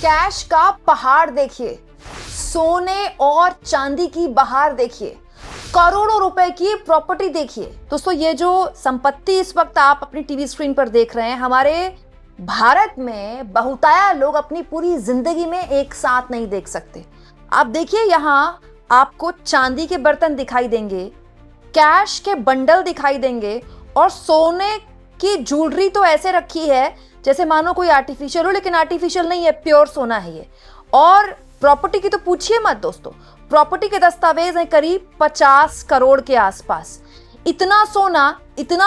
Cash का पहाड़ देखिए, सोने और चांदी की बहार देखिए, करोड़ों रुपए की प्रॉपर्टी देखिए। दोस्तों, ये जो संपत्ति इस वक्त आप अपनी टीवी स्क्रीन पर देख रहे हैं, हमारे भारत में बहुतायत लोग अपनी पूरी जिंदगी में एक साथ नहीं देख सकते। आप देखिए, यहाँ आपको चांदी के बर्तन दिखाई देंगे, कैश के बंडल दिखाई देंगे और सोने की ज्वेलरी तो ऐसे रखी है जैसे मानो कोई आर्टिफिशियल हो, लेकिन आर्टिफिशियल नहीं है, प्योर सोना है ये। और प्रॉपर्टी की तो पूछिए मत दोस्तों, प्रॉपर्टी के दस्तावेज हैं करीब 50 करोड़ के आसपास। इतना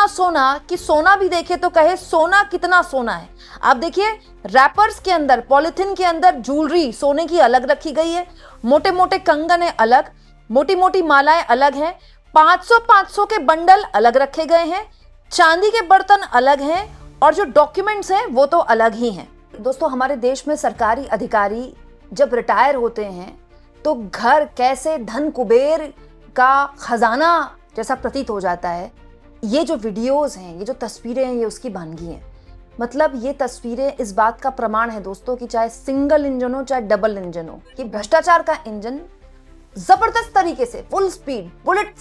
सोना कि सोना भी देखे तो कहे सोना कितना सोना है। आप देखिए, रैपर्स के अंदर, पॉलिथीन के अंदर ज्वेलरी सोने की अलग रखी गई है, मोटे मोटे कंगन है अलग, मोटी मोटी मालाएं अलग हैं, 500 के बंडल अलग रखे गए हैं, चांदी के बर्तन अलग हैं और जो डॉक्यूमेंट्स हैं वो तो अलग ही हैं। दोस्तों, हमारे देश में सरकारी अधिकारी जब रिटायर होते हैं तो घर कैसे धन कुबेर का खजाना जैसा प्रतीत हो जाता है। ये जो वीडियोस हैं, ये जो तस्वीरें हैं, ये उसकी वानगी हैं। मतलब ये तस्वीरें इस बात का प्रमाण है दोस्तों कि चाहे सिंगल इंजन हो चाहे डबल इंजन हो, कि भ्रष्टाचार का इंजन जबरदस्त तरीके से फुल स्पीड बुलेट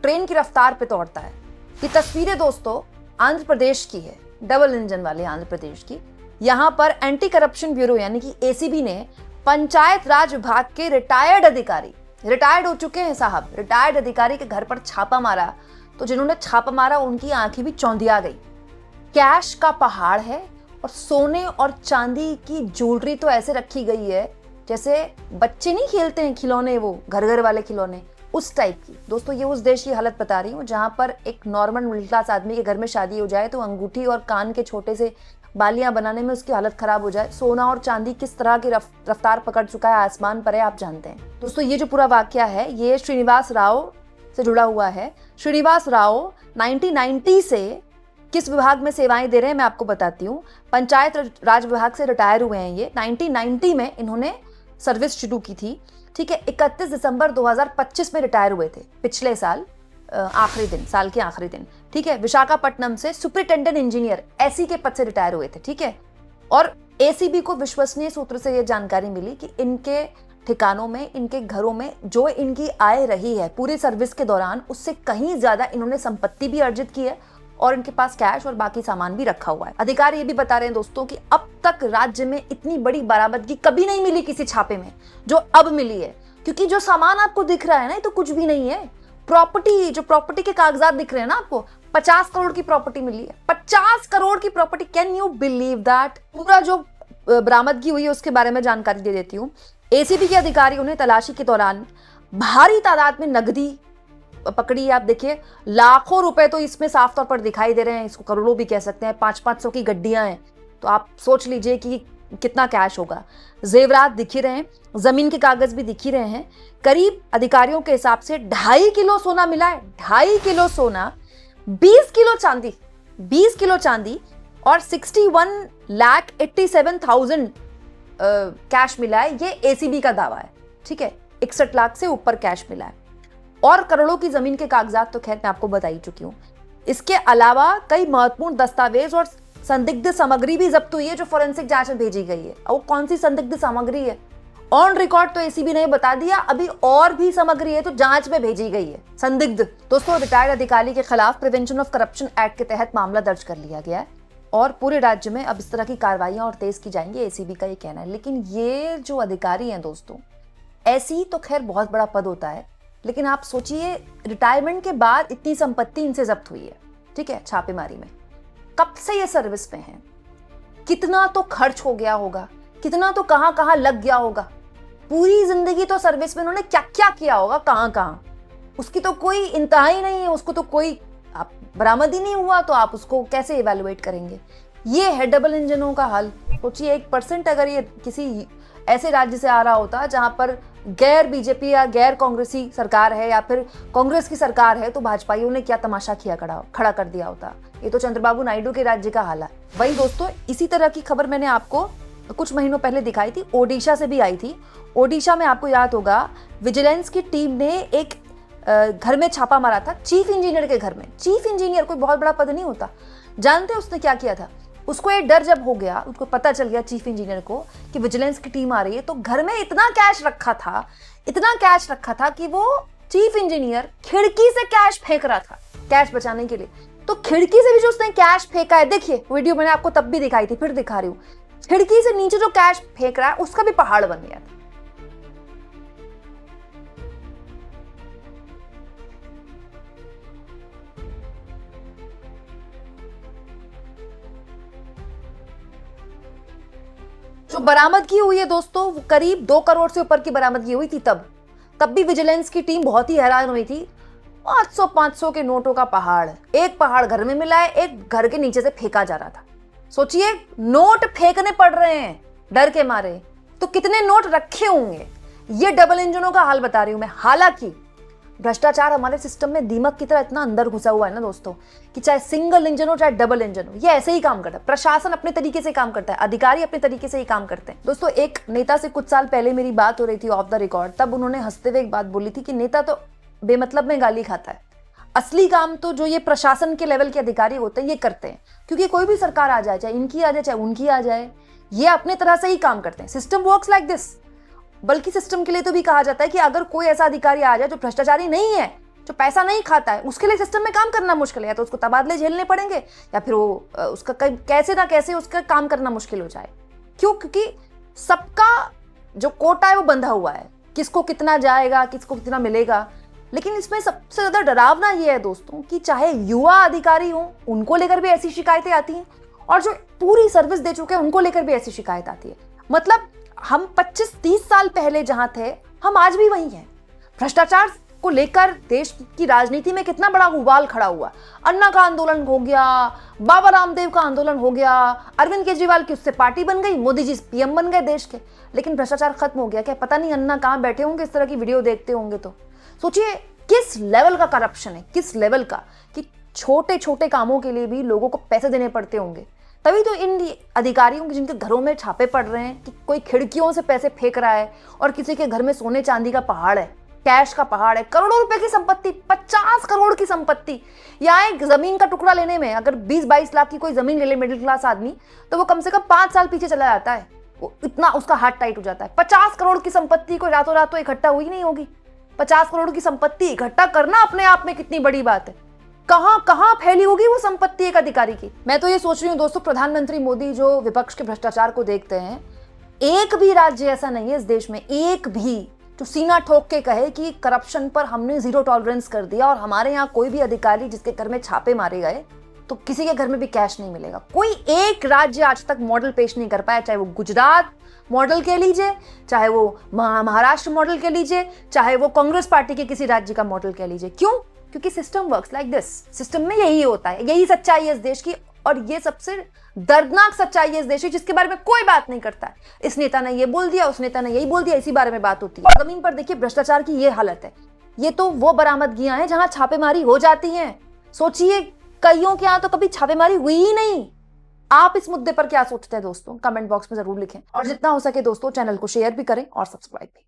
ट्रेन की रफ्तार पे दौड़ता है। ये तस्वीरें दोस्तों आंध्र प्रदेश की है, डबल इंजन वाले आंध्र प्रदेश की। यहाँ पर एंटी करप्शन ब्यूरो यानी कि एसीबी ने पंचायत राज विभाग के रिटायर्ड अधिकारी, रिटायर्ड हो चुके हैं साहब, रिटायर्ड अधिकारी के घर पर छापा मारा, तो जिन्होंने छापा मारा उनकी आंखें भी चौंधिया गई। कैश का पहाड़ है और सोने और चांदी की ज्वेलरी तो ऐसे रखी गई है जैसे बच्चे नहीं खेलते हैं खिलौने, वो घर घर वाले खिलौने, उस टाइप की। दोस्तों, ये उस देश की हालत बता रही हूँ जहां पर एक नॉर्मल मिडिल क्लास आदमी के घर में शादी हो जाए तो अंगूठी और कान के छोटे से बालियां बनाने में उसकी हालत खराब हो जाए। सोना और चांदी किस तरह की रफ्तार पकड़ चुका है, आसमान पर है, आप जानते हैं। दोस्तों, ये जो पूरा वाकया है ये श्रीनिवास राव से जुड़ा हुआ है। श्रीनिवास राव 1990 से किस विभाग में सेवाएं दे रहे हैं मैं आपको बताती हूँ। पंचायत राज विभाग से रिटायर हुए हैं ये। 1990 में इन्होंने सर्विस शुरू की थी, ठीक है। 31 दिसंबर 2025 में रिटायर हुए थे, पिछले साल आखिरी दिन, साल के आखिरी दिन, ठीक है। विशाखापट्टनम से सुपरिटेंडेंट इंजीनियर एसी के पद से रिटायर हुए थे, ठीक है। और एसीबी को विश्वसनीय सूत्र से यह जानकारी मिली कि इनके ठिकानों में, इनके घरों में जो इनकी आय रही है पूरी सर्विस के दौरान, उससे कहीं ज्यादा इन्होंने संपत्ति भी अर्जित की है और इनके पास कैश और बाकी सामान भी रखा हुआ है। अधिकारी ये भी बता रहे हैं दोस्तों कि अब तक राज्य में इतनी बड़ी बरामदगी कभी नहीं मिली किसी छापे में जो अब मिली है, क्योंकि जो सामान आपको दिख रहा है ना, ये तो कुछ भी नहीं है। प्रॉपर्टी, जो प्रॉपर्टी के कागजात दिख रहे हैं ना आपको, 50 करोड़ की प्रॉपर्टी मिली है, 50 करोड़ की property. Can you believe that? पूरा जो बरामदगी हुई है उसके बारे में जानकारी दे देती हूँ। एसीबी के अधिकारियों ने तलाशी के दौरान भारी तादाद में नकदी पकड़ी है। आप देखिए, लाखों रुपए तो इसमें साफ तौर पर दिखाई दे रहे हैं, इसको करोड़ों भी कह सकते हैं। 500 की गड्डियां हैं, तो आप सोच लीजिए कि कितना कैश होगा। जेवरात दिख ही रहे हैं, जमीन के कागज भी दिख ही रहे हैं। करीब अधिकारियों के हिसाब से 2.5 किलो सोना मिला है, 2.5 किलो सोना, 20 किलो चांदी और 61,87,000 कैश मिला है। ये एसीबी का दावा है, ठीक है। 61 लाख से ऊपर कैश मिला है और करोड़ों की जमीन के कागजात तो खैर मैं आपको बता ही चुकी हूँ। इसके अलावा कई महत्वपूर्ण दस्तावेज और संदिग्ध सामग्री भी जब्त हुई है जो फोरेंसिक जांच में भेजी गई है। वो कौन सी संदिग्ध सामग्री है ऑन रिकॉर्ड तो एसीबी ने बता दिया, अभी और भी सामग्री है तो जांच में भेजी गई है संदिग्ध। दोस्तों, रिटायर्ड अधिकारी के खिलाफ प्रिवेंशन ऑफ करप्शन एक्ट के तहत मामला दर्ज कर लिया गया है और पूरे राज्य में अब इस तरह की कार्रवाइयां और तेज की जाएंगी, एसीबी का ये कहना है। लेकिन ये जो अधिकारी हैं दोस्तों, ऐसी तो खैर बहुत बड़ा पद होता है, लेकिन आप सोचिए रिटायरमेंट के बाद इतनी संपत्ति इनसे जब्त हुई है, ठीक है, छापेमारी में। कब से ये सर्विस में है, कितना तो खर्च हो गया होगा, कितना तो कहां लग गया होगा। पूरी जिंदगी तो सर्विस में उन्होंने क्या क्या किया होगा, कहां, उसकी तो कोई इंतहा ही नहीं है। उसको तो कोई आप बरामद ही नहीं हुआ तो आप उसको कैसे इवेलुएट करेंगे। ये है डबल इंजनों का हाल। सोचिए 1% अगर ये किसी ऐसे राज्य से आ रहा होता जहां पर गैर बीजेपी या गैर कांग्रेसी सरकार है या फिर कांग्रेस की सरकार है, तो भाजपाइयों ने क्या तमाशा किया खड़ा कर दिया होता। ये तो चंद्रबाबू नायडू के राज्य का हाल है। वही दोस्तों, इसी तरह की खबर मैंने आपको कुछ महीनों पहले दिखाई थी, ओडिशा से भी आई थी। ओडिशा में आपको याद होगा विजिलेंस की टीम ने एक घर में छापा मारा था, चीफ इंजीनियर के घर में। चीफ इंजीनियर कोई बहुत बड़ा पद नहीं होता। जानते हैं उसने क्या किया था? उसको ये डर जब हो गया, उसको पता चल गया चीफ इंजीनियर को कि विजिलेंस की टीम आ रही है, तो घर में इतना कैश रखा था कि वो चीफ इंजीनियर खिड़की से कैश फेंक रहा था कैश बचाने के लिए। तो खिड़की से भी जो उसने कैश फेंका है, देखिए वीडियो मैंने आपको तब भी दिखाई थी, फिर दिखा रही हूं, खिड़की से नीचे जो कैश फेंक रहा है उसका भी पहाड़ बन गया था। जो बरामदगी हुई है दोस्तों, वो करीब 2 करोड़ से ऊपर की बरामदगी हुई थी। तब भी विजिलेंस की टीम बहुत ही हैरान हुई थी। 500 के नोटों का पहाड़, एक पहाड़ घर में मिला है, एक घर के नीचे से फेंका जा रहा था। सोचिए, नोट फेंकने पड़ रहे हैं डर के मारे, तो कितने नोट रखे होंगे। ये डबल इंजनों का हाल बता रही हूं मैं। हालांकि भ्रष्टाचार हमारे सिस्टम में दीमक की तरह इतना अंदर घुसा हुआ है ना दोस्तों, कि चाहे सिंगल इंजन हो चाहे डबल इंजन हो, ये ऐसे ही काम करता है। प्रशासन अपने तरीके से काम करता है, अधिकारी अपने तरीके से ही काम करते हैं। दोस्तों, एक नेता से कुछ साल पहले मेरी बात हो रही थी ऑफ द रिकॉर्ड, तब उन्होंने हंसते हुए एक बात बोली थी कि नेता तो बेमतलब में गाली खाता है, असली काम तो जो ये प्रशासन के लेवल के अधिकारी होते हैं ये करते हैं। क्योंकि कोई भी सरकार आ जाए, चाहे इनकी आ जाए चाहे उनकी आ जाए, ये अपने तरह से ही काम करते हैं। System works like this. बल्कि सिस्टम के लिए तो भी कहा जाता है कि अगर कोई ऐसा अधिकारी आ जाए जो भ्रष्टाचारी नहीं है, जो पैसा नहीं खाता है, उसके लिए सिस्टम में काम करना मुश्किल है। या तो उसको तबादले झेलने पड़ेंगे, या फिर वो उसका कैसे ना कैसे उसका काम करना मुश्किल हो जाए। क्यों? क्योंकि सबका जो कोटा है वो बंधा हुआ है, किसको कितना जाएगा, किसको कितना मिलेगा। लेकिन इसमें सबसे ज्यादा डरावना ये है दोस्तों कि चाहे युवा अधिकारी हो, उनको लेकर भी ऐसी शिकायतें आती हैं, और जो पूरी सर्विस दे चुके हैं उनको लेकर भी ऐसी शिकायत आती है। मतलब हम 25-30 साल पहले जहां थे, हम आज भी वही हैं। भ्रष्टाचार को लेकर देश की राजनीति में कितना बड़ा उबाल खड़ा हुआ। अन्ना का आंदोलन हो गया, बाबा रामदेव का आंदोलन हो गया, अरविंद केजरीवाल की उससे पार्टी बन गई, मोदी जी पीएम बन गए देश के। लेकिन भ्रष्टाचार खत्म हो गया क्या? पता नहीं अन्ना कहां बैठे होंगे, इस तरह की वीडियो देखते होंगे तो। सोचिए किस लेवल का करप्शन है, किस लेवल का, कि छोटे छोटे कामों के लिए भी लोगों को पैसे देने पड़ते होंगे। तभी तो इन अधिकारियों के जिनके घरों में छापे पड़ रहे हैं कि कोई खिड़कियों से पैसे फेंक रहा है, और किसी के घर में सोने चांदी का पहाड़ है, कैश का पहाड़ है, करोड़ों रुपए की संपत्ति, 50 करोड़ की संपत्ति। यहाँ एक जमीन का टुकड़ा लेने में अगर 20-22 लाख की कोई जमीन ले ले मिडिल क्लास आदमी, तो वो कम से कम 5 साल पीछे चला जाता है। वो इतना उसका हाथ टाइट हो जाता है। 50 करोड़ की संपत्ति को रातों रात तो इकट्ठा हुई नहीं होगी। 50 करोड़ की संपत्ति इकट्ठा करना अपने आप में कितनी बड़ी बात है। कहां कहां फैली होगी वो संपत्ति एक अधिकारी की। मैं तो ये सोच रही हूँ दोस्तों, प्रधानमंत्री मोदी जो विपक्ष के भ्रष्टाचार को देखते हैं, एक भी राज्य ऐसा नहीं है इस देश में, एक भी, जो सीना ठोक के कहे कि करप्शन पर हमने 0 टॉलरेंस कर दिया, और हमारे यहाँ कोई भी अधिकारी जिसके घर में छापे मारे गए तो किसी के घर में भी कैश नहीं मिलेगा। कोई एक राज्य आज तक मॉडल पेश नहीं कर पाया, चाहे वो गुजरात मॉडल के लीजिए, चाहे वो महाराष्ट्र मॉडल के लीजिए, चाहे वो कांग्रेस पार्टी के किसी राज्य का मॉडल कह लीजिए। क्यों? क्योंकि system works like this. System में यही होता है, यही सच्चाई है इस देश की, और ये सबसे दर्दनाक सच्चाई है इस देश की, जिसके बारे में कोई बात नहीं करता है। इस नेता ने ये बोल दिया, उस नेता ने यही बोल दिया, इसी बारे में बात होती है। जमीन पर देखिए भ्रष्टाचार की ये हालत है। ये तो वो बरामदगियां हैं जहां छापेमारी हो जाती है। सोचिए, कईयों के यहाँ तो कभी छापेमारी हुई ही नहीं। आप इस मुद्दे पर क्या सोचते हैं दोस्तों? कमेंट बॉक्स में जरूर लिखें, और जितना हो सके दोस्तों चैनल को शेयर भी करें और सब्सक्राइब भी।